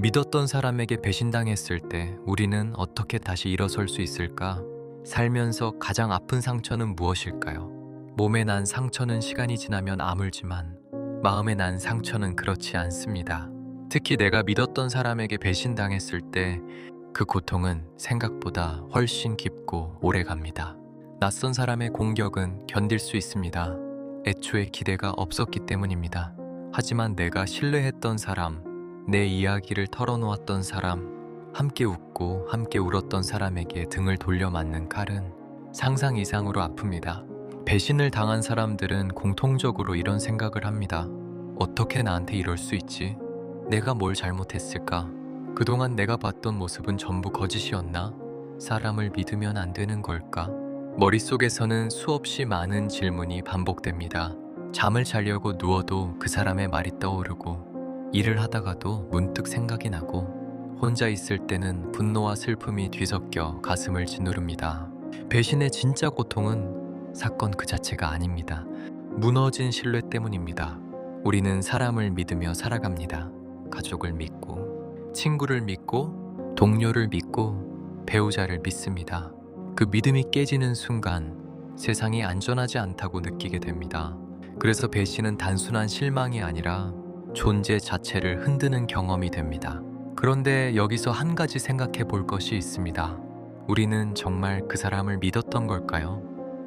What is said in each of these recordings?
믿었던 사람에게 배신당했을 때 우리는 어떻게 다시 일어설 수 있을까? 살면서 가장 아픈 상처는 무엇일까요? 몸에 난 상처는 시간이 지나면 아물지만 마음에 난 상처는 그렇지 않습니다. 특히 내가 믿었던 사람에게 배신당했을 때 그 고통은 생각보다 훨씬 깊고 오래 갑니다. 낯선 사람의 공격은 견딜 수 있습니다. 애초에 기대가 없었기 때문입니다. 하지만 내가 신뢰했던 사람, 내 이야기를 털어놓았던 사람, 함께 웃고 함께 울었던 사람에게 등을 돌려맞는 칼은 상상 이상으로 아픕니다. 배신을 당한 사람들은 공통적으로 이런 생각을 합니다. 어떻게 나한테 이럴 수 있지? 내가 뭘 잘못했을까? 그동안 내가 봤던 모습은 전부 거짓이었나? 사람을 믿으면 안 되는 걸까? 머릿속에서는 수없이 많은 질문이 반복됩니다. 잠을 자려고 누워도 그 사람의 말이 떠오르고, 일을 하다가도 문득 생각이 나고, 혼자 있을 때는 분노와 슬픔이 뒤섞여 가슴을 짓누릅니다. 배신의 진짜 고통은 사건 그 자체가 아닙니다. 무너진 신뢰 때문입니다. 우리는 사람을 믿으며 살아갑니다. 가족을 믿고, 친구를 믿고, 동료를 믿고, 배우자를 믿습니다. 그 믿음이 깨지는 순간 세상이 안전하지 않다고 느끼게 됩니다. 그래서 배신은 단순한 실망이 아니라 존재 자체를 흔드는 경험이 됩니다. 그런데 여기서 한 가지 생각해 볼 것이 있습니다. 우리는 정말 그 사람을 믿었던 걸까요?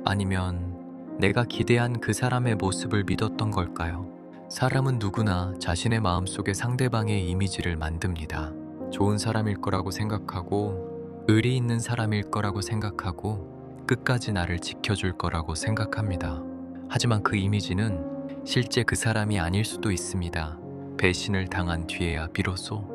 아니면 내가 기대한 그 사람의 모습을 믿었던 걸까요? 사람은 누구나 자신의 마음속에 상대방의 이미지를 만듭니다. 좋은 사람일 거라고 생각하고, 의리 있는 사람일 거라고 생각하고, 끝까지 나를 지켜줄 거라고 생각합니다. 하지만 그 이미지는 실제 그 사람이 아닐 수도 있습니다. 배신을 당한 뒤에야 비로소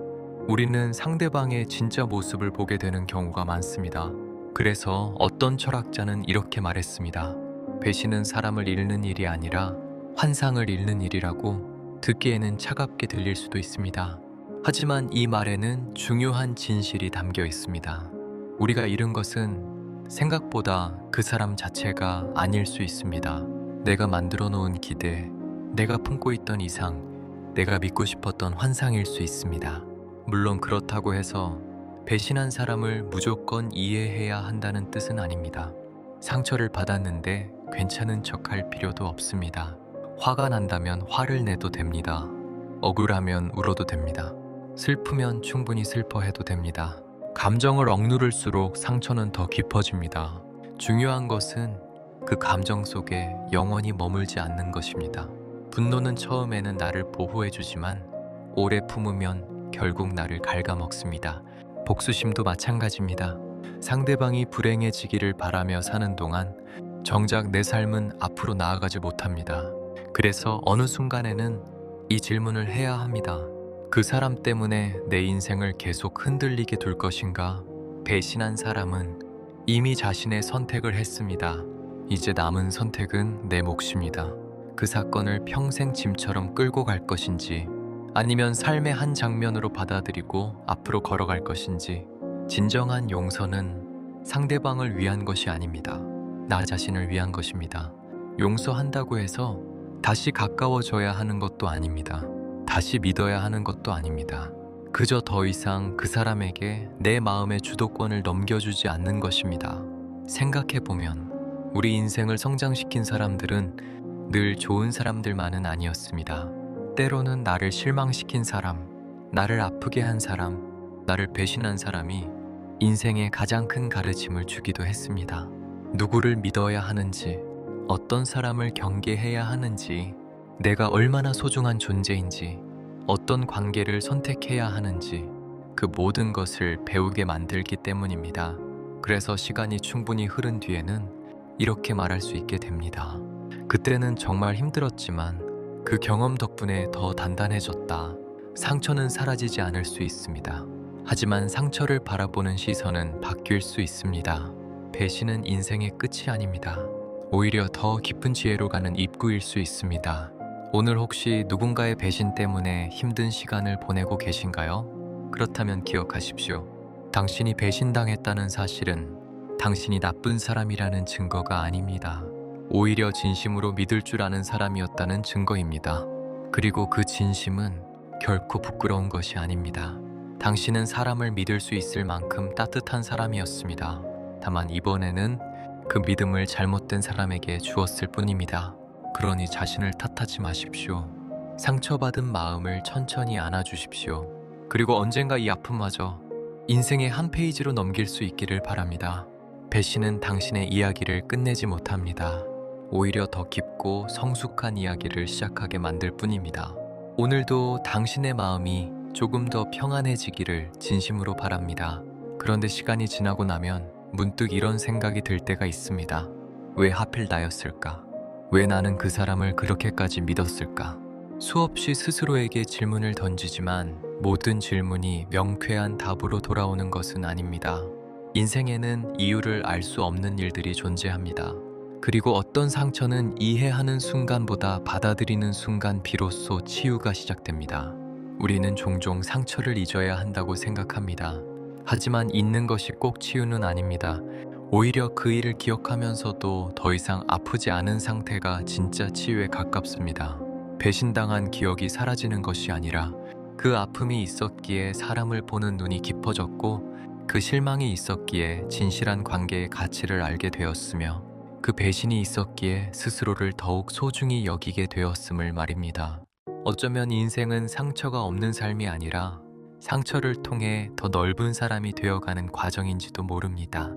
우리는 상대방의 진짜 모습을 보게 되는 경우가 많습니다. 그래서 어떤 철학자는 이렇게 말했습니다. 배신은 사람을 잃는 일이 아니라 환상을 잃는 일이라고. 듣기에는 차갑게 들릴 수도 있습니다. 하지만 이 말에는 중요한 진실이 담겨 있습니다. 우리가 잃은 것은 생각보다 그 사람 자체가 아닐 수 있습니다. 내가 만들어 놓은 기대, 내가 품고 있던 이상, 내가 믿고 싶었던 환상일 수 있습니다. 물론 그렇다고 해서 배신한 사람을 무조건 이해해야 한다는 뜻은 아닙니다. 상처를 받았는데 괜찮은 척할 필요도 없습니다. 화가 난다면 화를 내도 됩니다. 억울하면 울어도 됩니다. 슬프면 충분히 슬퍼해도 됩니다. 감정을 억누를수록 상처는 더 깊어집니다. 중요한 것은 그 감정 속에 영원히 머물지 않는 것입니다. 분노는 처음에는 나를 보호해주지만 오래 품으면 결국 나를 갉아먹습니다. 복수심도 마찬가지입니다. 상대방이 불행해지기를 바라며 사는 동안 정작 내 삶은 앞으로 나아가지 못합니다. 그래서 어느 순간에는 이 질문을 해야 합니다. 그 사람 때문에 내 인생을 계속 흔들리게 둘 것인가? 배신한 사람은 이미 자신의 선택을 했습니다. 이제 남은 선택은 내 몫입니다. 그 사건을 평생 짐처럼 끌고 갈 것인지, 아니면 삶의 한 장면으로 받아들이고 앞으로 걸어갈 것인지. 진정한 용서는 상대방을 위한 것이 아닙니다. 나 자신을 위한 것입니다. 용서한다고 해서 다시 가까워져야 하는 것도 아닙니다. 다시 믿어야 하는 것도 아닙니다. 그저 더 이상 그 사람에게 내 마음의 주도권을 넘겨주지 않는 것입니다. 생각해보면 우리 인생을 성장시킨 사람들은 늘 좋은 사람들만은 아니었습니다. 때로는 나를 실망시킨 사람, 나를 아프게 한 사람, 나를 배신한 사람이 인생의 가장 큰 가르침을 주기도 했습니다. 누구를 믿어야 하는지, 어떤 사람을 경계해야 하는지, 내가 얼마나 소중한 존재인지, 어떤 관계를 선택해야 하는지, 그 모든 것을 배우게 만들기 때문입니다. 그래서 시간이 충분히 흐른 뒤에는 이렇게 말할 수 있게 됩니다. 그때는 정말 힘들었지만 그 경험 덕분에 더 단단해졌다. 상처는 사라지지 않을 수 있습니다. 하지만 상처를 바라보는 시선은 바뀔 수 있습니다. 배신은 인생의 끝이 아닙니다. 오히려 더 깊은 지혜로 가는 입구일 수 있습니다. 오늘 혹시 누군가의 배신 때문에 힘든 시간을 보내고 계신가요? 그렇다면 기억하십시오. 당신이 배신당했다는 사실은 당신이 나쁜 사람이라는 증거가 아닙니다. 오히려 진심으로 믿을 줄 아는 사람이었다는 증거입니다. 그리고 그 진심은 결코 부끄러운 것이 아닙니다. 당신은 사람을 믿을 수 있을 만큼 따뜻한 사람이었습니다. 다만 이번에는 그 믿음을 잘못된 사람에게 주었을 뿐입니다. 그러니 자신을 탓하지 마십시오. 상처받은 마음을 천천히 안아주십시오. 그리고 언젠가 이 아픔마저 인생의 한 페이지로 넘길 수 있기를 바랍니다. 배신은 당신의 이야기를 끝내지 못합니다. 오히려 더 깊고 성숙한 이야기를 시작하게 만들 뿐입니다. 오늘도 당신의 마음이 조금 더 평안해지기를 진심으로 바랍니다. 그런데 시간이 지나고 나면 문득 이런 생각이 들 때가 있습니다. 왜 하필 나였을까? 왜 나는 그 사람을 그렇게까지 믿었을까? 수없이 스스로에게 질문을 던지지만 모든 질문이 명쾌한 답으로 돌아오는 것은 아닙니다. 인생에는 이유를 알 수 없는 일들이 존재합니다. 그리고 어떤 상처는 이해하는 순간보다 받아들이는 순간 비로소 치유가 시작됩니다. 우리는 종종 상처를 잊어야 한다고 생각합니다. 하지만 잊는 것이 꼭 치유는 아닙니다. 오히려 그 일을 기억하면서도 더 이상 아프지 않은 상태가 진짜 치유에 가깝습니다. 배신당한 기억이 사라지는 것이 아니라 그 아픔이 있었기에 사람을 보는 눈이 깊어졌고 그 실망이 있었기에 진실한 관계의 가치를 알게 되었으며 그 배신이 있었기에 스스로를 더욱 소중히 여기게 되었음을 말입니다. 어쩌면 인생은 상처가 없는 삶이 아니라 상처를 통해 더 넓은 사람이 되어가는 과정인지도 모릅니다.